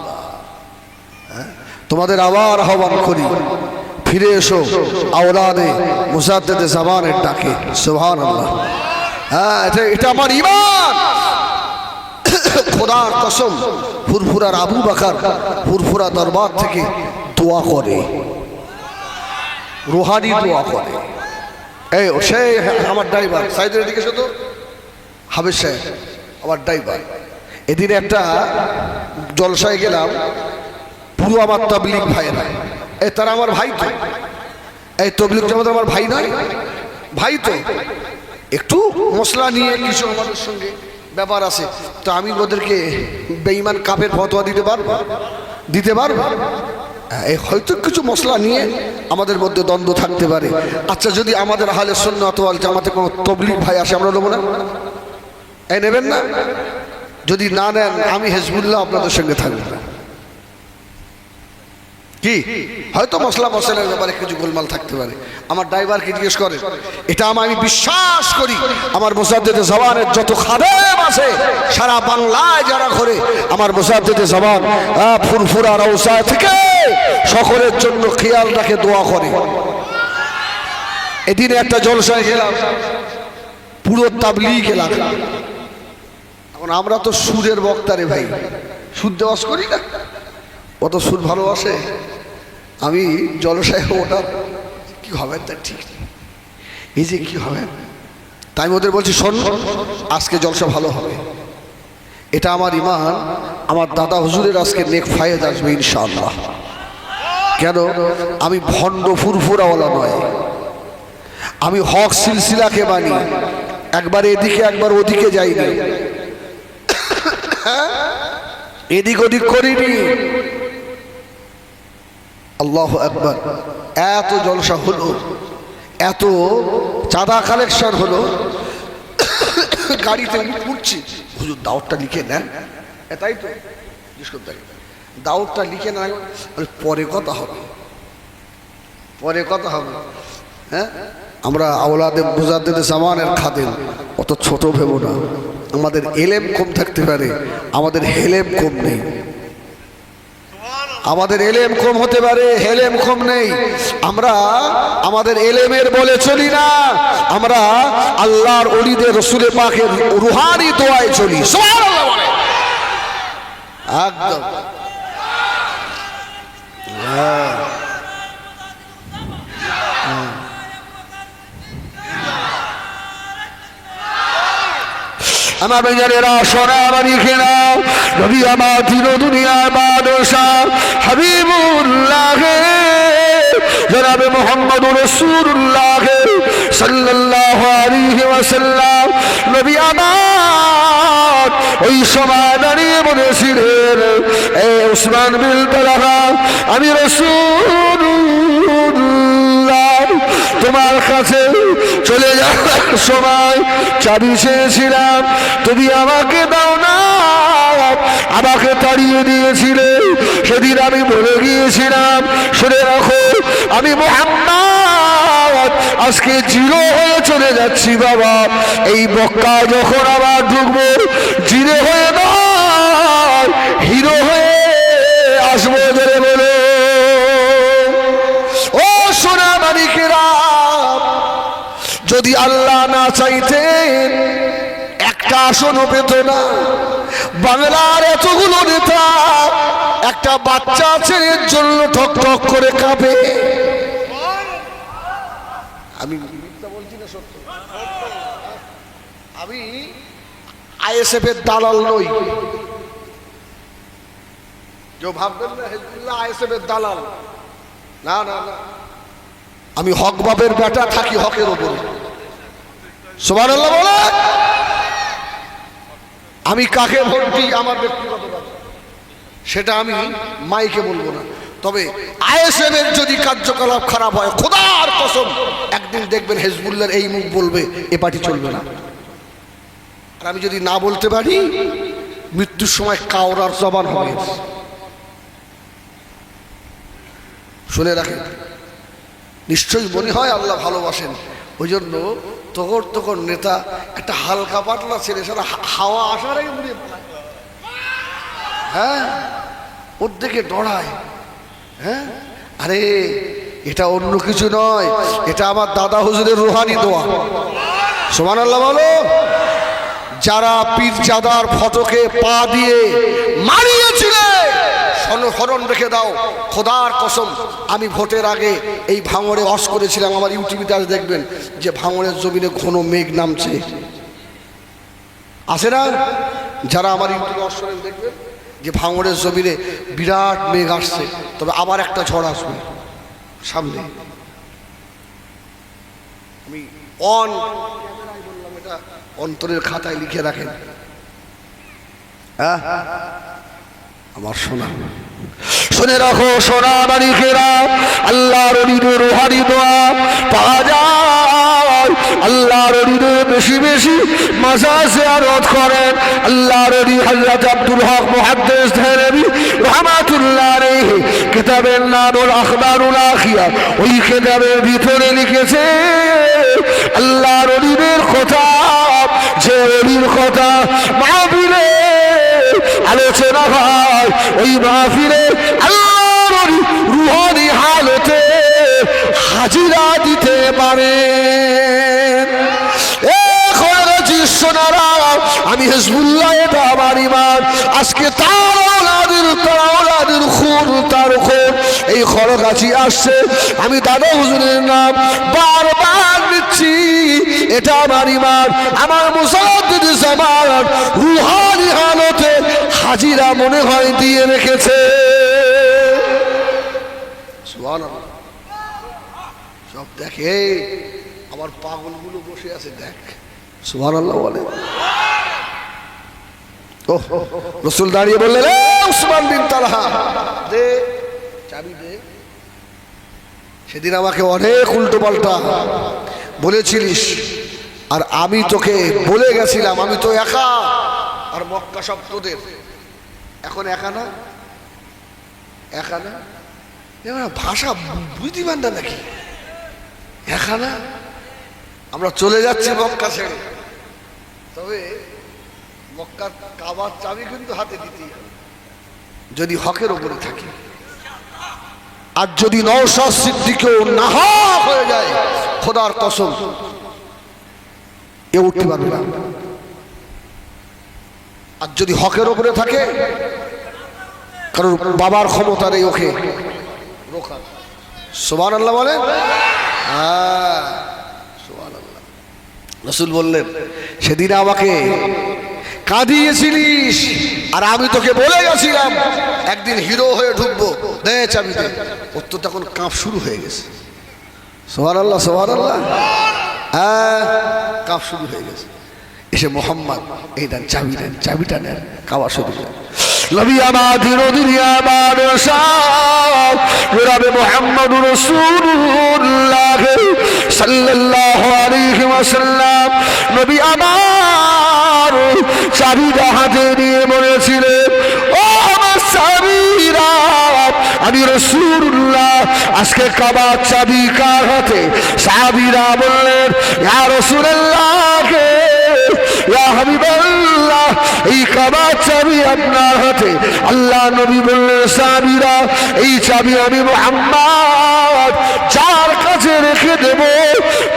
তোমাদের আবার আহ্বান করি ফিরে এসো আওলাদে মুজাদ্দিদে জামানের ডাকে। সুবহানাল্লাহ। হ্যাঁ, এটা আমার ঈমান। খোদার কসম, ফুরফুরার আবু বকর ফুরফুরা দরবার থেকে দোয়া করে, রুহানি দোয়া করে। এই সে আমার ড্রাইভার সাইদের দিকে শুধু হাবিব সাহেব আমার ড্রাইভার। এদিন একটা জলসায় গেলাম, পুরো আমার তাবলীগ ভাইয়েরা, এই তারা আমার ভাই তো, এই তাবলীগ জামাত আমার ভাই নয়, ভাই তো। একটু মশলা নিয়ে কিছু আমাদের সঙ্গে ব্যাপার আছে, তো আমি ওদেরকে বেঈমান কাফের ফতোয়া দিতে পারবো? হয়তো কিছু মশলা নিয়ে আমাদের মধ্যে দ্বন্দ্ব থাকতে পারে। আচ্ছা, যদি আমাদের আহলে সুন্নাত ওয়াল জামাতে কোনো তাবলীগ ভাই আসে আমরা নেবো না? এই নেবেন না? যদি না নেন আমি হিজবুল্লাহ আপনাদের সঙ্গে থাকবো না। কি হয়তো মশলার ব্যাপারে কিছু গোলমাল থাকতে পারে। আমার ড্রাইভারকে জিজ্ঞেস করে, এটা আমি বিশ্বাস করি আমার মুজাদ্দিদে জামানের যত খাদেম আছে সারা বাংলায় যারা করে আমার মুজাদ্দিদে জামান ফুরফুরা রওজা থেকে সকলের জন্য খেয়াল রাখে, দোয়া করে। এদিন একটা জলসায় গেলাম, পুরো তাবলীগ এলাকা। এখন আমরা তো সুরের বক্তারে ভাই, সুর দেওয়াজ করি না, কত সুর ভালোবাসে। আমি জলসায় ওটা কি হবে তা ঠিক নেই, এই যে কি হবে, তাই ওদের বলছি শোন আজকে জলসা ভালো হবে, এটা আমার ঈমান। আমার দাদা হুজুরের আজকে নেক ফায়েজ আসবে ইনশাআল্লাহ। কেন? আমি ভণ্ড ফুরফুরাওয়ালা নয়, আমি হক সিলসিলাকে মানি, একবার এদিকে একবার ওদিকে যাইনি, এদিক ওদিক করিনি। আল্লাহু আকবার। এত জলসা হলো, এত চাঁদা কালেকশন হলো, গাড়িতে উঠছি, হুজুর দাওয়াতটা লিখে নেন। তাই তো দাওয়াতটা লিখে নেন, পরে কথা হবে, পরে কথা হবে। হ্যাঁ, আমরা আওলাদে মুজাদ্দিদে জামানের খাদেম, অত ছোট ভেবো না। আমাদের এলেম কম থাকতে পারে, আমাদের হেলেম কম নেই। আমাদের এলেম কম হতে পারে, হেলেম কম নেই। আমরা আমাদের এলেমের বলে চলি না, আমরা আল্লাহর ওলিদের রসুলে পাকের রুহানি দোয়ায় চলি। সুবহানাল্লাহ বলে একদম। আমার বেজারেরা সোনা বাড়ি খেলা নবী আমার দিন দুনিয়ার বাদশাহ হাবিবুল্লাহ জনাবে মুহাম্মদুর রাসূলুল্লাহ সাল্লাল্লাহু আলাইহি ওয়াসাল্লাম নবী আমার ওই সময় দাঁড়িয়ে বলেছিলেন, এ উসমান বিন তালহা, আমি রাসূলুল্লাহ তোমার কাছে চলে যাওয়ার সময় চাবি চেয়েছিলাম, তুমি আমাকে দাও না, আমাকে তাড়িয়ে দিয়েছিলে। সেদিন আমি বলে গিয়েছিলাম, শুনে রাখো আমি মুহাম্মদ আজকে জিরো হয়ে চলে যাচ্ছি বাবা। এই মক্কা যখন আবার ঢুকবো, জিরো হয়ে নয়, হিরো হয়ে আসবো। ধরে বলো ও সোনা মানিকেরা, যদি আল্লাহ না চাইতেন একটা আসনও পেত না। বাংলার এতগুলো নেতা একটা বাচ্চা ছেলের জন্য ঠক ঠক করে কাঁপে। আমি বলছি না সত্য, আমি আইএসএফ এর দালাল নই। যে ভাববেন না হিজবুল্লাহ আইএসএফ এর দালাল, না না না, আমি হক বাবের বেটা, থাকি হকের ওপরে। সুবহানাল্লাহ বলে। আমি কাকে ভোট দিই আমার ব্যক্তিগত ব্যাপার, সেটা আমি মাইকে বলবো না। তবে আইএসএফ এর যদি কার্যকলাপ খারাপ হয়, খোদার কসম একদিন দেখবেন হিজবুল্লাহর এই মুখ বলবে এ পার্টি চলবে না। আর আমি যদি না বলতে পারি, মৃত্যুর সময় কাওরার জবান হবে। শুনে রাখেন, নিশ্চয়ই মনে হয় আল্লাহ ভালোবাসেন, ওই জন্য তখন তখন নেতা একটা হালকা পাতলা ছেলে, সারা হাওয়া আসার আগে মুড়িয়ে পালায়। হ্যাঁ, ওর দিকে ডরায়। হ্যাঁ, আরে এটা অন্য কিছু নয়, এটা আমার দাদা হুজুরের রুহানি দোয়া। সুবহানাল্লাহ বলো। যারা পীরজাদার ফটোকে পা দিয়ে মারিয়েছিলে, স্মরণ রেখে দাও, খোদার কসম আমি ভোটের আগে এই ভাঙড়ে ওয়াজ করেছিলাম। আমার ইউটিউবে আজ দেখবেন যে ভাঙড়ের জমিনে ঘন মেঘ নামছে, আসে না? যারা আমার ইউটিউবে ওয়াজ করেন দেখবেন যে ভাঙড়ের জমিনে বিরাট মেঘ আসছে, তবে আবার একটা ঝড় আসবে সামনে। আমি বললাম, এটা অন্তরের খাতায় লিখে রাখেন। হ্যাঁ আমার সোনা, শুনে রাখো সোনা মানিকেরা, আল্লাহর ওলিদের রুহানি দোয়া পাওয়া যায়। আল্লাহর ওলিদের বেশি বেশি মাজার জিয়ারত করেন। আল্লাহর ওলি হযরত আব্দুল হক মুহাদ্দিস দেহলভী রাহমাতুল্লাহ আলাইহি কিতাবের নাম আল আখবারুল আখিয়া, ওই কিতাবের ভিতরে লিখেছে আল্লাহর ওলিদের কথা, যে ওলির কথা মাহফিলে আলোচনা হয়, ওই মাহফিলে আল্লাহর ওলি রুহানি হালতে হাজিরা দিতে পারে। আমি হিজবুল্লাহ, এটা আমার ঈমান। আজকে তার ওলাদের খুন, তার খুন এই খরগাছি আসছে। আমি দাদা হুজুরের নাম বারবার নিচ্ছি, এটা আমার ঈমান। আমার মুজাদ্দিদ জামাত রুহানি হালতে হাজিরা মনে হয় দিয়ে রেখেছে। সুবহানাল্লাহ। সব দেখে আমার পাগলগুলো বসে আছে, দেখ। সুবহানাল্লাহ বলে। ওহ, রাসূল দাঁড়িয়ে বললেন, উসমান বিন তালহা দে চাবি দে। সেদিন আমাকে অনেক উল্টো পাল্টা বলেছিলিস, আর আমি তোকে বলে গেছিলাম আমি তো একা, আর মক্কা সব তোদের। এখন একা না, একা না, ভাষা বুঝতে পার না নাকি? একা না, আমরা চলে যাচ্ছি মক্কা ছেড়ে। তবে মক্কার কাবার চাবি কিন্তু হাতে দিতেই হবে যদি হকের ওপরে থাকে। আর যদি নওশাদ সিদ্দিকও নাহক হয়ে যায়, খোদার কসম এ উঠতে পারবে না। আর যদি হকের ওপরে থাকে, কারণ বাবার ক্ষমতা নেই ওকে রোকা। সুবহানাল্লাহ বলেন। হ্যাঁ সুবহানাল্লাহ। রাসূল বললেন সেদিন আমাকে কাঁদিয়েছিলিস, আর আমি তোকে বলে গেছিলাম একদিন হিরো হয়ে ঢুকবো, দে চাবি দে। ওর তো তখন কাঁপ শুরু হয়ে গেছে। সুবহানাল্লাহ সুবহানাল্লাহ। হ্যাঁ কাঁপ শুরু হয়ে গেছে। এসে মোহাম্মদ এই দেন চাবি, দেন চাবিটা নেন, কাওয়া শুরু করে। নবী আমাদের দুনিয়ার শাহ জনাব মুহাম্মদুর রাসূলুল্লাহ সাল্লাল্লাহু আলাইহি ওয়াসাল্লাম নবী আমার চাবিটা হাতে নিয়ে বলেছিলেন, ও আমার সাহাবীরা, আমি রাসূলুল্লাহ, আজকে কাবার চাবি কার হাতে? সাহাবীরা বললেন ইয়া রাসূলুল্লাহ, ইয়া হাবিবাল্লাহ, এই কাবার চাবি আপনার হাতে। আল্লাহ নবী বললেন সাহাবীরা, এই চাবি আমি মুহাম্মদ যার কাছে রেখে দেব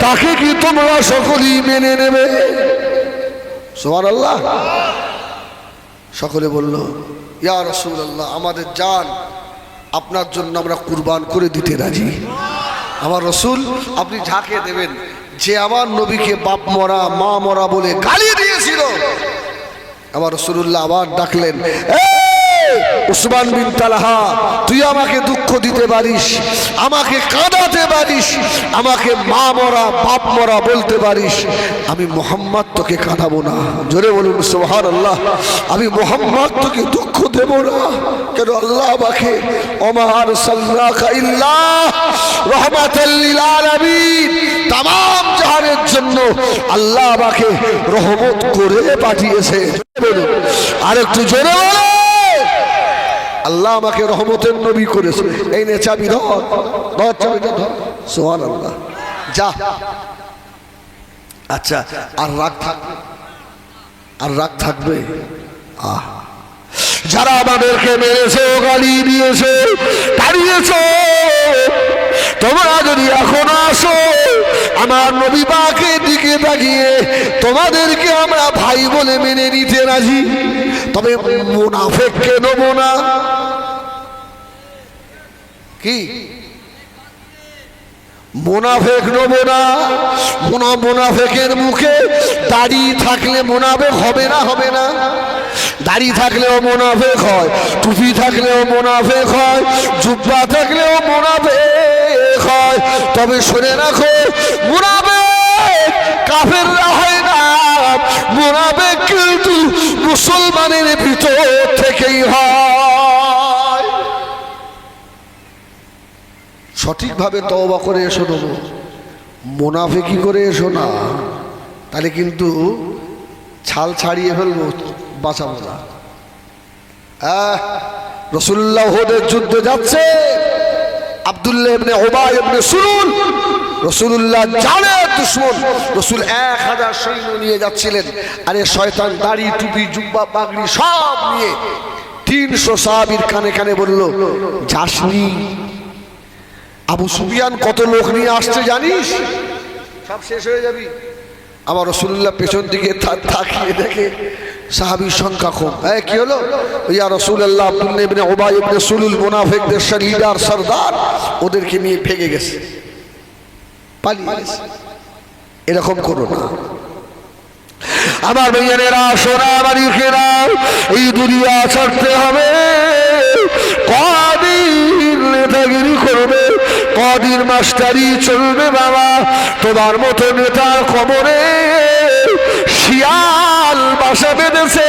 তাকে কি তোমরা সকলেই মেনে নেবে? সুবহানাল্লাহ। সকলে বলল ইয়া রাসূলুল্লাহ, আমাদের জান আপনার জন্য আমরা কুরবান করে দিতে রাজি। আমার রাসূল, আপনি ঝাঁকে দেবেন যে আমার নবীকে বাপ মরা মা মরা বলে গালি দিয়েছিল। আমার রাসূলুল্লাহ আবার ডাকলেন, উসমান বিন তালহা, তুই আমাকে দুঃখ দিতে পারিস, আমাকে কাঁদাতে পারিস, আমাকে মা মরা বাপ মরা বলতে পারিস, আমি মুহাম্মদ তোকে কাঁদাবো না। জোরে বলুন সুবহানাল্লাহ। আমি মুহাম্মদ তোকে দুঃখ দেব না। কেন? আল্লাহ আমাকে ওমা আরসালনাকা ইল্লা রাহমাতাল লিল আলামিন, তামাম জাহানের জন্য আল্লাহ আমাকে রহমত করে পাঠিয়েছে। আর একটু জোরে বলো, আল্লাহ আমাকে রহমতের নবী করেছে। এই নে চাবি, ধর ধর চাবিটা ধর। সুবহানাল্লাহ। যা। আচ্ছা, আর রাগ থাকবে? আর রাগ থাকবে? যারা আমাদেরকে মেরেছে, গালি দিয়েছে, তাড়িয়েছে, তোমরা যদি এখন আসো আমার নবী পাকের দিকে তাকিয়ে তোমাদেরকে আমরা ভাই বলে মেনে নিতে রাজি, তবে মুনাফিককে নেব না। কি মুনাফিক নেব না? মুনাফিকের মুখে দাড়ি থাকলে মুনাফিক হবে না? হবে না? দাড়ি থাকলেও মুনাফিক হয়, টুপি থাকলেও মুনাফিক হয়, জুব্বা থাকলেও মুনাফিক হয়। তবে শুনে রাখো, মুনাফিক কাফেররা হয় না, মুনাফিক কিন্তু মুসলমানের ভিতর থেকেই হয়। সঠিকভাবে তওবা করে এসো, নেবো মুনাফিকি করে এসো না, তাহলে কিন্তু ছাল ছাড়িয়ে ফেলবো, বাঁচাবো না। রাসূলুল্লাহ উহুদের যুদ্ধে যাচ্ছে, আব্দুল্লাহ ইবনে উবাই ইবনে সুলুল, রাসূলুল্লাহ জানের দুশমন, রাসূল 1000 সৈন্য নিয়ে যাচ্ছিলেন। আরে শয়তান দাড়ি টুপি জুব্বা পাগড়ি সব নিয়ে 300 সাহাবীর কানে কানে বলল, যাসনি? আবু সুফিয়ান কত লোক নিয়ে আসছে জানিস? সব শেষ হয়ে যাবি। আমার রাসূলুল্লাহ পেছন দিকে তাকিয়ে দেখে সাহাবীর সংখ্যা কম। কি হলো? ইয়া রাসূলুল্লাহ, আব্দুল্লাহ ইবনে উবাই ইবনে সুলুল মুনাফিকদের লিডার সরদার ওদেরকে নিয়ে ভেগে গেছে, পালিয়ে গেছে। এরকম করো না আমার ভাইয়েরা, সোনা বাড়ি ফেরা, এই দুনিয়া ছাড়তে হবে। কদিন নেতাগিরি করবে, কদিন মাস্টারি চলবে বাবা? তোমার মতো নেতার কবরে শিয়াল বাসা বেঁধেছে,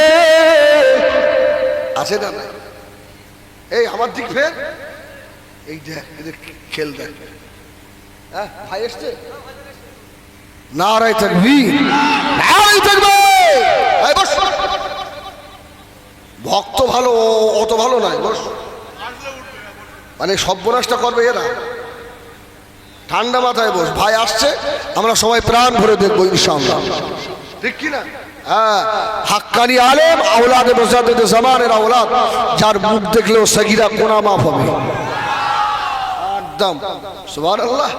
আছে না? এই আমার দিক ফের, এই দেখ, এদের খেল দেখ, হ্যাঁ ভাই এসছে নারায়ে তাকবীর নারায়ে তাকবীর এই বস ভক্ত ভালো অত ভালো নয় বস মানে সর্বনাশটা করবে এরা ঠান্ডা মাথায় বস ভাই আসছে আমরা সবাই প্রাণ ভরে দেখবো ইনশাআল্লাহ ঠিক কি না হ্যাঁ হাক্কানি আলেম আওলাদে মুজাদ্দিদে জামানের আওলাদ যার মুখ দেখলেও সগীরা গুনাহ মাফ হবে একদম সুবহানাল্লাহ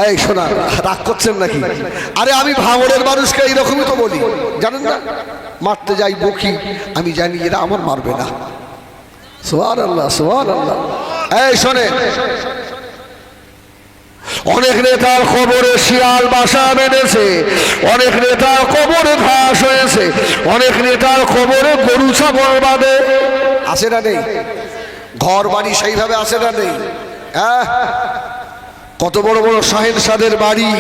এই শোনা রাগ করছেন নাকি আরে আমি ভাঙড়ের মানুষকে এইরকমই তো বলি জানেন না মারতে যাই বকি আমি জানি এরা আমার মারবে না সুবহানাল্লাহ সুবহানাল্লাহ এই শোনে অনেক নেতার খবরে শিয়াল বাসা বেঁধেছে অনেক নেতার খবরে ঘাস হয়েছে অনেক নেতার খবরে গরু ছাগল বাঁধে আছে না নেই ঘর বাড়ি সেইভাবে আছে না নেই হ্যাঁ কত বড় বড় শাহেনশাদের বাড়ি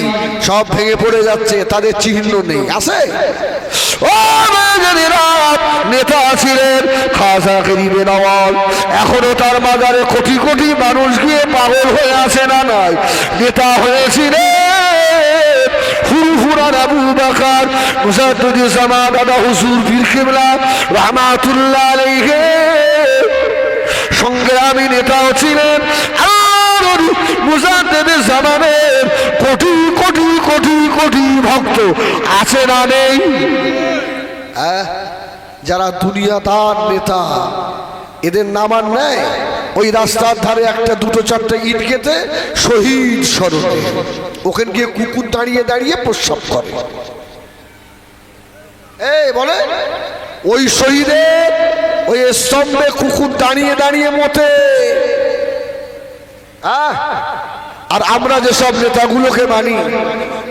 সব ভেঙে পড়ে যাচ্ছে তাদের চিহ্ন নেই আছে ও নেতা ছিলেন খাজা গরিবে নওয়াজ এখনো তার মাজারে কোটি কোটি মানুষ গিয়ে পাগল হয়ে আছে না নাই নেতা হয়েছিলেন ফুরফুরার আবু বকর মুজাদ্দিদে জামান দাদা হুজুর পীর কিবলা রাহমাতুল্লাহ আলাইহি সংগ্রামী নেতাও ছিলেন মুজাদ্দিদে জামানের কোটি কোটি কোটি কোটি ভক্ত আছে না নেই যারা দুনিয়াদার নেতা এদের নাম আর নেয় ওই রাস্তার ধারে একটা দুটো চারটে ইট কেটে শহীদ স্মরণে ওখানে গিয়ে কুকুর দাঁড়িয়ে দাঁড়িয়ে প্রস্রাব করে এই বলে ওই শহীদের ওই স্তম্ভে কুকুর দাঁড়িয়ে দাঁড়িয়ে মতে আর আমরা যেসব নেতাগুলোকে মানি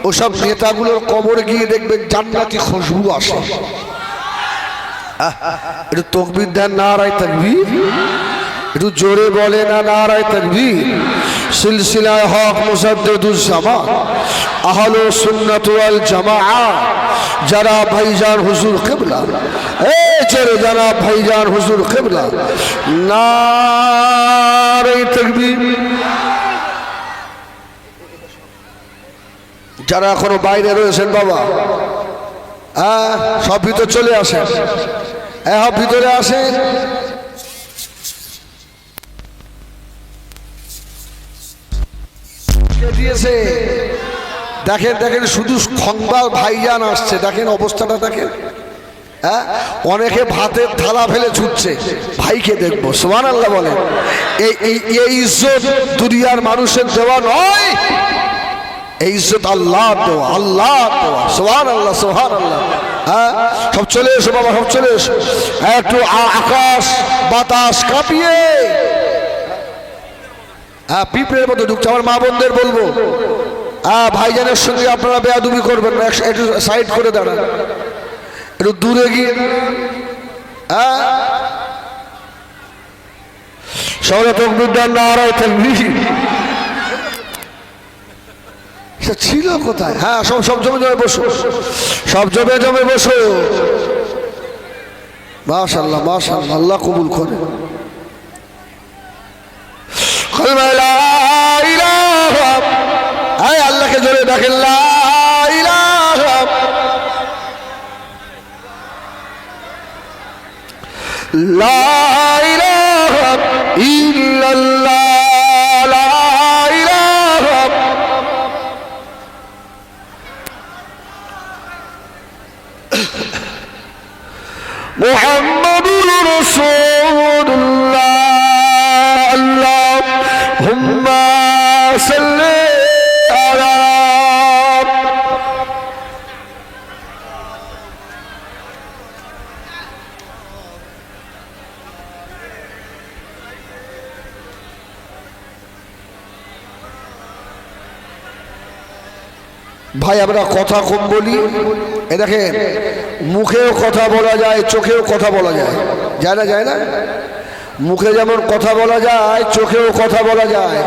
ওসব নেতাগুলোর কবরে গিয়ে দেখবেন জান্নাতি খুশবু আসে একটু তাকবীর দেন নারায়ে তাকবীর একটু জোরে বলে না নারায়ে তাকবীর সিলসিলায়ে হক মুজাদ্দিদুজ জামান আহলে সুন্নাত ওয়াল জামাআহ যারা ভাইজান হুজুর কিবলা এই জোরে যারা ভাইজান হুজুর কিবলা নারায়ে তাকবীর যারা এখনো বাইরে রয়েছেন বাবা সব ভিতর চলে আসেন ভিতরে আসেন দিয়েছে দেখেন দেখেন শুধু খংবা ভাইজান আসছে দেখেন অবস্থাটা দেখেন অনেকে ভাতের থালা ফেলে ছুটছে ভাইকে দেখবো সুবহানাল্লাহ বলেন এই ইজ্জত দুনিয়ার মানুষের দেওয়া নয় এই ইজ্জত আল্লাহ দেওয়া আল্লাহ দেওয়া সুবহানাল্লাহ সুবহানাল্লাহ সব চলে এসো বাবা সব চলে এসো একটু আকাশ বাতাস কাঁপিয়ে পিঁপড়ের মতো ঢুকছে আমার মা বোনদের বলবো ভাইজানের সঙ্গে আপনারা বেয়াদবি করবেন না একটু সাইড করে দাঁড়ান একটু দূরে গিয়ে সবাই তাকবীর দেন নারায়ে তাকবীর ছিল কোথায় সব সব জমে জমে বসো সব জমে জমে বসো মাশাআল্লাহ মাশাআল্লাহ আল্লাহ কবুল করে আল্লাহকে জোরে ডাকেন লা ইলাহা লা ইলাহা ইল্লাল্লাহ মুহাম্মাদুর রাসূলুল্লাহ আল্লাহুম্মা সাল্লি আলা ভাই আমরা কথা কম বলি এ দেখেন মুখেও কথা বলা যায় চোখেও কথা বলা যায় যায় না যায় না মুখে যেমন কথা বলা যায় চোখেও কথা বলা যায়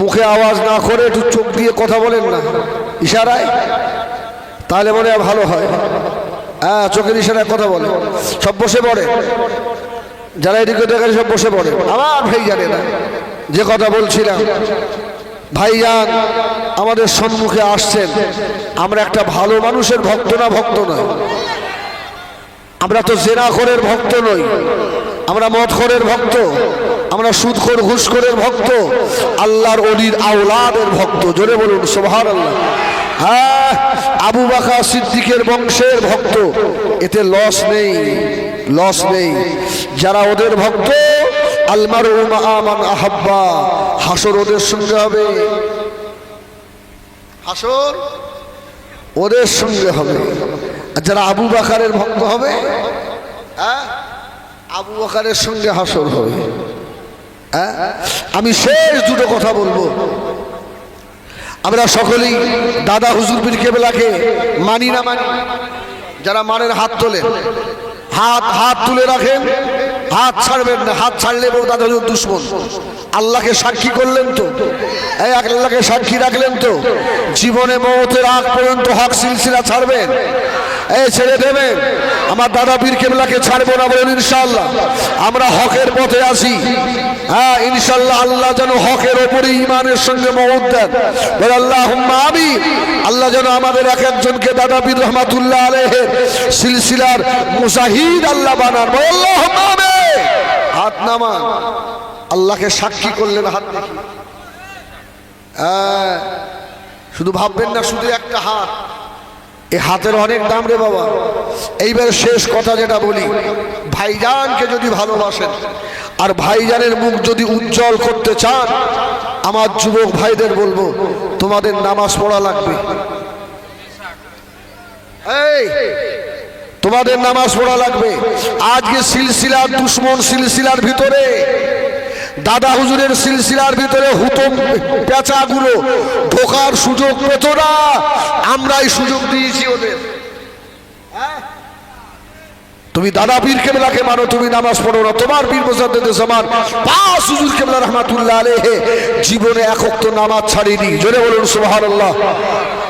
মুখে আওয়াজ না করে একটু চোখ দিয়ে কথা বলেন না ইশারায় তাহলে মনে হয় ভালো হয় চোখের ইশারায় কথা বলে সব বসে পড়ে যারা এদিকে দেখেন সব বসে পড়ে আমার ভাই জানে না যে কথা বলছিলাম, ভাইজান আমাদের সম্মুখে আসছেন, আমরা একটা ভালো মানুষের ভক্ত না, ভক্ত নয়। আমরা তো জেনাখোরের ভক্ত নই, আমরা মদখোরের ভক্ত, আমরা সুদখোর ঘুষখোরের ভক্ত, আল্লাহর ওলির আওলাদের ভক্ত। জোরে বলুন সুবহানাল্লাহ। হ্যাঁ, আবু বকর সিদ্দিকের বংশের ভক্ত, এতে লস নেই, লস নেই। যারা ওদের ভক্ত, আলমারু মা মান আহাব্বা, হাসর ওদের সঙ্গে হবে, হাসর ওদের সঙ্গে হবে। আর যারা আবু বকরের ভক্ত হবে, হ্যাঁ, আবু বকরের সঙ্গে হাসর হবে। হ্যাঁ, আমি শেষ দুটো কথা বলবো। আমরা সকলেই দাদা হুজুর পীর কেবলাকে মানি না মানি? যারা মানেন হাত তোলেন, হাত তুলে রাখেন, হাত ছাড়বেন না। হাত ছাড়লে দাদা হুজুর দুশ্মন। আল্লাহকে সাক্ষী করলেন তো, এই আল্লাহকে সাক্ষী রাখলেন তো, জীবনে মওতের আগ পর্যন্ত হক সিলসিলা ছাড়বেন? এই ছেড়ে দেবেন? আমার দাদা পীর কেবলাকে ছাড়বো না বলেন ইনশাআল্লাহ। আমরা হকের পথে আছি। হ্যাঁ ইনশাআল্লাহ, আল্লাহ যেন হকের ওপরে ঈমানের সঙ্গে মওত দেন, বলে আল্লাহুম্মা আমিন। আল্লাহ যেন আমাদের এক একজনকে দাদা পীর রহমাতুল্লাহ আলাইহির সিলসিলার মুজাহিদ আল্লাহ বানান, বলে আল্লাহুম্মা আমিন। হাত নামান, আল্লাহকে সাক্ষী করলেন হাত দেখি। হ্যাঁ, শুধু ভাববেন না শুধু একটা হাত, এই হাতের অনেক দাম রে বাবা। এইবার শেষ কথা যেটা বলি, ভাইজানকে যদি ভালোবাসেন আর ভাইজানের মুখ যদি উজ্জ্বল করতে চান, আমার যুবক ভাইদের বলবো, তোমাদের নামাজ পড়া লাগবে। এই তোমাদের নামাজ পড়া লাগবে। আজকে সিলসিলার দুশ্মন, সিলসিলার ভিতরে দাদা হুজুরের সিলসিলার ভিতরে হুতম পেঁচাগুলো ঢোকার সুযোগ পেত না, আমরাই সুযোগ দিয়েছি ওদের। তুমি দাদা পীর কেবলাকে মানো, তুমি নামাজ পড়ো না, তোমার পীর মুজাদ্দিদে জামান পাঁচ হুজুর কেবলা রহমাতুল্লাহ আলাইহি জীবনে এক ওয়াক্ত নামাজ ছাড়েনি। জোরে বলুন সুবহানাল্লাহ।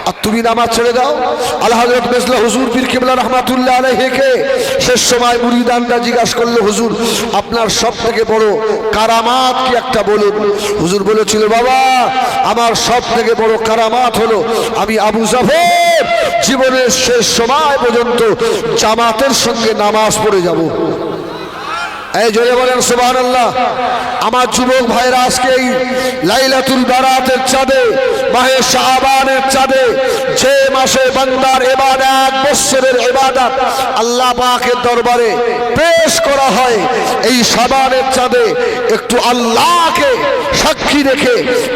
আর তুমি নামাজ ছেড়ে দাও। আল্লাহ হযরত মেজলা হুজুর পীর কেবলা রহমাতুল্লাহ আলাইহিকে শেষ সময় মুরিদানরা জিজ্ঞাসা করলো, হুজুর আপনার সব থেকে বড় কারামাত কি একটা বলুন। হুজুর বলেছিল, বাবা আমার সব থেকে বড় কারামাত হলো আমি আবু জাফর জীবনের শেষ সময় পর্যন্ত জামাতের সঙ্গে নামাজ পড়ে যাব। এই জোরে বলেন সুবহানাল্লাহ। আমার যুবক ভাইরা আজকে এই লাইলাতুল বারাতের চাঁদে, মাহে শাবানের চাঁদে, যে মাসে বান্দার ইবাদত, এক বছরের ইবাদত আল্লাহ পাকের দরবারে পেশ করা হয়, এই শাবানের চাঁদে একটু আল্লাহকে সাক্ষী রেখে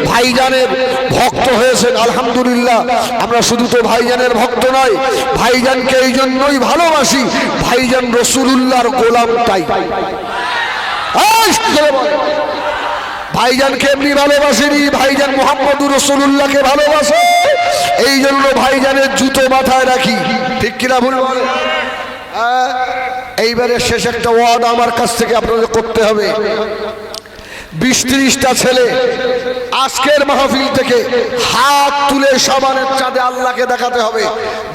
ভাইজানের ভক্ত হয়েছেন আলহামদুলিল্লাহ। আমরা শুধু তো ভাইজানের ভক্ত নয়, ভাইজানকে এই জন্যই ভালোবাসি, ভাইজান রাসূলুল্লাহর গোলাম। তাই ভাইজানকে এমনি ভালোবাসেনি, ভাইজান মুহাম্মদুর রাসূলুল্লাহকে ভালোবাসে, এই জন্য ভাইজানের জুতো মাথায় রাখি। ঠিক কিনা ভুল বলে? এইবারে শেষ একটা ওয়াদা আমার কাছ থেকে আপনাদের করতে হবে। 20-30টা ছেলে আজকের মাহফিল থেকে হাত তুলে শাবানের চাঁদে আল্লাহকে দেখাতে হবে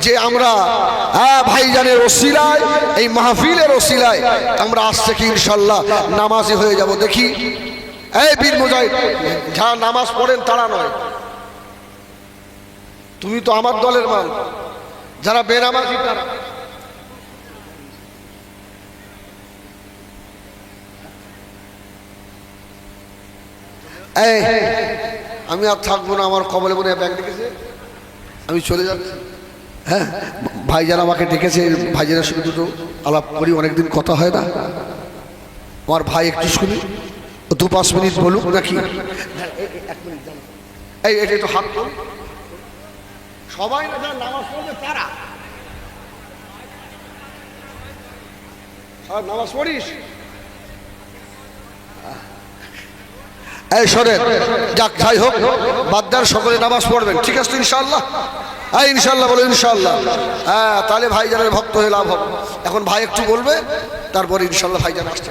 যে আমরা ভাইজানের ওসিলায়, এই মাহফিলের ওসিলায় আমরা আজ থেকে ইনশাআল্লাহ নামাজি হয়ে যাব। দেখি এই বীর মুজাহিদ, যারা নামাজ পড়েন তারা নয়, তুমি তো আমার দলের মাল, যারা বেনামাজি তারা। এই আমি আর থাকবো না, আমার কবলে মনে ব্যাগ ডেকেছে, আমি চলে যাচ্ছি। হ্যাঁ, ভাইজান আমাকে ডেকেছে, ভাইজানের সঙ্গে দুটো আলাপ করি, অনেকদিন কথা হয় না। আমার ভাই একটু শুনি, 2-5 মিনিট বলুক নাকি? এই এটা তো হাত তোল, সবাই না যারা নামাজ পড়বে তারা। সব নামাজ পড়িস? এই শোনেন, যাক যাই হোক, বাদদার সকলে নামাজ পড়বেন, ঠিক আছে ইনশাআল্লাহ? হ্যাঁ ইনশাআল্লাহ, বলো ইনশাআল্লাহ। হ্যাঁ, তাহলে ভাইজানের ভক্ত হয়ে লাভ হবে। এখন ভাই একটু বলবে, তারপরে ইনশাআল্লাহ ভাইজান আসছে।